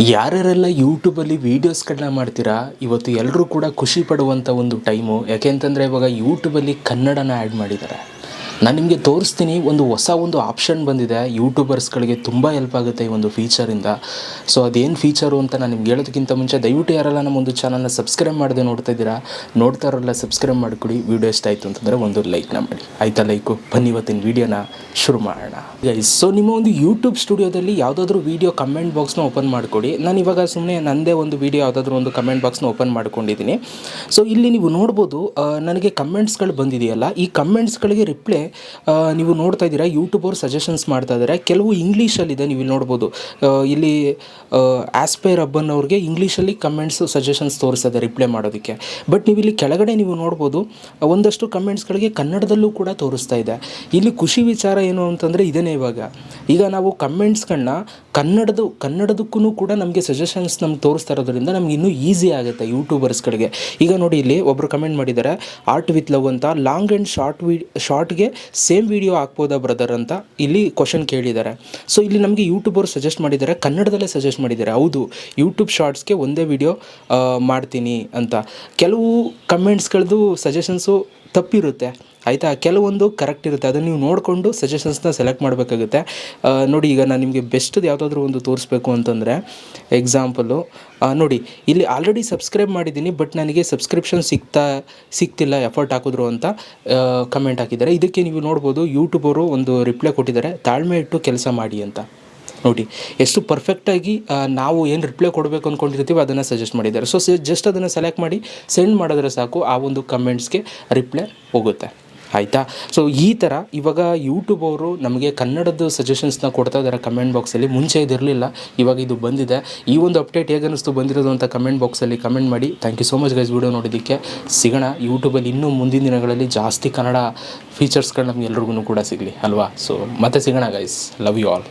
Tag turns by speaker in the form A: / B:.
A: ಯಾರ್ಯಾರೆಲ್ಲ ಯೂಟ್ಯೂಬಲ್ಲಿ ವೀಡಿಯೋಸ್ಗಳನ್ನ ಮಾಡ್ತೀರಾ, ಇವತ್ತು ಎಲ್ಲರೂ ಕೂಡ ಖುಷಿ ಪಡುವಂಥ ಒಂದು ಟೈಮು. ಯಾಕೆ ಅಂತಂದರೆ ಇವಾಗ ಯೂಟ್ಯೂಬಲ್ಲಿ ಕನ್ನಡನ ಆ್ಯಡ್ ಮಾಡಿದ್ದಾರೆ. ನಾನು ನಿಮಗೆ ತೋರಿಸ್ತೀನಿ, ಒಂದು ಹೊಸ ಆಪ್ಷನ್ ಬಂದಿದೆ. ಯೂಟ್ಯೂಬರ್ಸ್ಗಳಿಗೆ ತುಂಬ ಹೆಲ್ಪ್ ಆಗುತ್ತೆ ಈ ಒಂದು ಫೀಚರಿಂದ. ಸೊ ಅದೇನು ಫೀಚರು ಅಂತ ನಾನು ನಿಮ್ಗೆ ಹೇಳೋದಕ್ಕಿಂತ ಮುಂಚೆ ದಯವಿಟ್ಟು ಯಾರೆಲ್ಲ ನಮ್ಮ ಒಂದು ಚಾನಲ್ನ ಸಬ್ಸ್ಕ್ರೈಬ್ ಮಾಡದೆ ನೋಡ್ತಾ ಇದ್ದೀರಾ, ನೋಡ್ತಾ ಇರೋಲ್ಲ ಸಬ್ಸ್ಕ್ರೈಬ್ ಮಾಡಿಕೊಡಿ. ವೀಡಿಯೋ ಇಷ್ಟ ಆಯಿತು ಅಂತಂದರೆ ಒಂದು ಲೈಕ್ನ ಮಾಡಿ, ಆಯಿತಾ? ಲೈಕು. ಬನ್ನಿ ಇವತ್ತಿನ ವೀಡಿಯೋನ ಶುರು ಮಾಡೋಣ ಗೈಸ್. ಸೊ ನಿಮ್ಮ ಒಂದು ಯೂಟ್ಯೂಬ್ ಸ್ಟುಡಿಯೋದಲ್ಲಿ ಯಾವುದಾದ್ರೂ ವೀಡಿಯೋ ಕಮೆಂಟ್ ಬಾಕ್ಸ್ನ ಓಪನ್ ಮಾಡಿಕೊಡಿ. ನಾನು ಇವಾಗ ಸುಮ್ಮನೆ ನನ್ನದೇ ಒಂದು ವೀಡಿಯೋ ಯಾವುದಾದ್ರೂ ಒಂದು ಕಮೆಂಟ್ ಬಾಕ್ಸ್ನ ಓಪನ್ ಮಾಡ್ಕೊಂಡಿದ್ದೀನಿ. ಸೊ ಇಲ್ಲಿ ನೀವು ನೋಡ್ಬೋದು, ನನಗೆ ಕಮೆಂಟ್ಸ್ಗಳು ಬಂದಿದೆಯಲ್ಲ, ಈ ಕಮೆಂಟ್ಸ್ಗಳಿಗೆ ರಿಪ್ಲೈ ನೀವು ನೋಡ್ತಾ ಇದ್ದೀರಾ. ಯೂಟ್ಯೂಬ್ ಅವರು ಸಜೆಷನ್ಸ್ ಮಾಡ್ತಾ ಇದ್ದಾರೆ. ಕೆಲವು ಇಂಗ್ಲೀಷಲ್ಲಿದೆ, ನೀವು ಇಲ್ಲಿ ನೋಡ್ಬೋದು. ಇಲ್ಲಿ ಆಸ್ಪೈರ್ ಅಬ್ಬನ್ ಅವ್ರಿಗೆ ಇಂಗ್ಲೀಷಲ್ಲಿ ಕಮೆಂಟ್ಸು ಸಜೆಷನ್ಸ್ ತೋರಿಸ್ತದೆ ರಿಪ್ಲೈ ಮಾಡೋದಕ್ಕೆ. ಬಟ್ ನೀವು ಇಲ್ಲಿ ಕೆಳಗಡೆ ನೀವು ನೋಡ್ಬೋದು, ಒಂದಷ್ಟು ಕಮೆಂಟ್ಸ್ಗಳಿಗೆ ಕನ್ನಡದಲ್ಲೂ ಕೂಡ ತೋರಿಸ್ತಾ ಇದೆ. ಇಲ್ಲಿ ಖುಷಿ ವಿಚಾರ ಏನು ಅಂತಂದರೆ ಇದೇನೇ. ಈಗ ನಾವು ಕಮೆಂಟ್ಸ್ಗಳನ್ನ ಕನ್ನಡದಕ್ಕೂ ಕೂಡ ನಮಗೆ ಸಜೆಷನ್ಸ್ ನಮ್ಗೆ ತೋರಿಸ್ತಾ ಇರೋದ್ರಿಂದ ನಮ್ಗೆ ಇನ್ನೂ ಈಸಿ ಆಗುತ್ತೆ ಯೂಟ್ಯೂಬರ್ಸ್ಗಳಿಗೆ. ಈಗ ನೋಡಿ, ಇಲ್ಲಿ ಒಬ್ಬರು ಕಮೆಂಟ್ ಮಾಡಿದ್ದಾರೆ, ಆರ್ಟ್ ವಿತ್ ಲವ್ ಅಂತ. ಲಾಂಗ್ ಆ್ಯಂಡ್ ಶಾರ್ಟ್ಗೆ ಸೇಮ್ ವೀಡಿಯೋ ಹಾಕ್ಬೋದಾ ಬ್ರದರ್ ಅಂತ ಇಲ್ಲಿ ಕ್ವಶನ್ ಕೇಳಿದ್ದಾರೆ. ಸೊ ಇಲ್ಲಿ ನಮಗೆ ಯೂಟ್ಯೂಬರು ಸಜೆಸ್ಟ್ ಮಾಡಿದ್ದಾರೆ, ಕನ್ನಡದಲ್ಲೇ ಸಜೆಸ್ಟ್ ಮಾಡಿದ್ದಾರೆ. ಹೌದು, ಯೂಟ್ಯೂಬ್ ಶಾರ್ಟ್ಸ್ಗೆ ಒಂದೇ ವೀಡಿಯೋ ಮಾಡ್ತೀನಿ ಅಂತ. ಕೆಲವು ಕಮೆಂಟ್ಸ್ಗಳದ್ದು ಸಜೆಷನ್ಸು ತಪ್ಪಿರುತ್ತೆ, ಆಯಿತಾ? ಕೆಲವೊಂದು ಕರೆಕ್ಟ್ ಇರುತ್ತೆ. ಅದನ್ನು ನೀವು ನೋಡಿಕೊಂಡು ಸಜೆಷನ್ಸ್ನ ಸೆಲೆಕ್ಟ್ ಮಾಡಬೇಕಾಗುತ್ತೆ. ನೋಡಿ, ಈಗ ನಾನು ನಿಮಗೆ ಬೆಸ್ಟ್ದು ಯಾವುದಾದ್ರೂ ಒಂದು ತೋರಿಸ್ಬೇಕು ಅಂತಂದರೆ ಎಕ್ಸಾಂಪಲು ನೋಡಿ, ಇಲ್ಲಿ ಆಲ್ರೆಡಿ ಸಬ್ಸ್ಕ್ರೈಬ್ ಮಾಡಿದ್ದೀನಿ, ಬಟ್ ನನಗೆ ಸಬ್ಸ್ಕ್ರಿಪ್ಷನ್ ಸಿಗ್ತಿಲ್ಲ ಎಫರ್ಟ್ ಹಾಕಿದ್ರು ಅಂತ ಕಮೆಂಟ್ ಹಾಕಿದ್ದಾರೆ. ಇದಕ್ಕೆ ನೀವು ನೋಡ್ಬೋದು, ಯೂಟ್ಯೂಬರು ಒಂದು ರಿಪ್ಲೈ ಕೊಟ್ಟಿದ್ದಾರೆ, ತಾಳ್ಮೆ ಇಟ್ಟು ಕೆಲಸ ಮಾಡಿ ಅಂತ. ನೋಡಿ ಎಷ್ಟು ಪರ್ಫೆಕ್ಟಾಗಿ ನಾವು ಏನು ರಿಪ್ಲೈ ಕೊಡಬೇಕು ಅಂದ್ಕೊಂಡಿರ್ತೀವಿ ಅದನ್ನು ಸಜೆಸ್ಟ್ ಮಾಡಿದ್ದಾರೆ. ಸೊ ಜಸ್ಟ್ ಅದನ್ನು ಸೆಲೆಕ್ಟ್ ಮಾಡಿ ಸೆಂಡ್ ಮಾಡಿದ್ರೆ ಸಾಕು, ಆ ಒಂದು ಕಮೆಂಟ್ಸ್ಗೆ ರಿಪ್ಲೈ ಹೋಗುತ್ತೆ, ಆಯಿತಾ? ಸೊ ಈ ಥರ ಇವಾಗ ಯೂಟ್ಯೂಬ್ ಅವರು ನಮಗೆ ಕನ್ನಡದ ಸಜೆಷನ್ಸ್ನ ಕೊಡ್ತಾ ಇದ್ದಾರೆ ಕಮೆಂಟ್ ಬಾಕ್ಸಲ್ಲಿ. ಮುಂಚೆ ಇದಿರಲಿಲ್ಲ, ಇವಾಗ ಇದು ಬಂದಿದೆ. ಈ ಒಂದು ಅಪ್ಡೇಟ್ ಹೇಗೆ ಅನ್ನಿಸ್ತು ಬಂದಿರೋದು ಅಂತ ಕಮೆಂಟ್ ಬಾಕ್ಸಲ್ಲಿ ಕಮೆಂಟ್ ಮಾಡಿ. Thank you so much guys video ನೋಡೋದಕ್ಕೆ. ಸಿಗೋಣ ಯೂಟ್ಯೂಬಲ್ಲಿ ಇನ್ನೂ ಮುಂದಿನ ದಿನಗಳಲ್ಲಿ ಜಾಸ್ತಿ ಕನ್ನಡ ಫೀಚರ್ಸ್ಗಳು ನಮ್ಗೆ ಎಲ್ರಿಗೂ ಕೂಡ ಸಿಗಲಿ ಅಲ್ವಾ? ಸೊ ಮತ್ತೆ ಸಿಗೋಣ ಗೈಸ್. Love you all.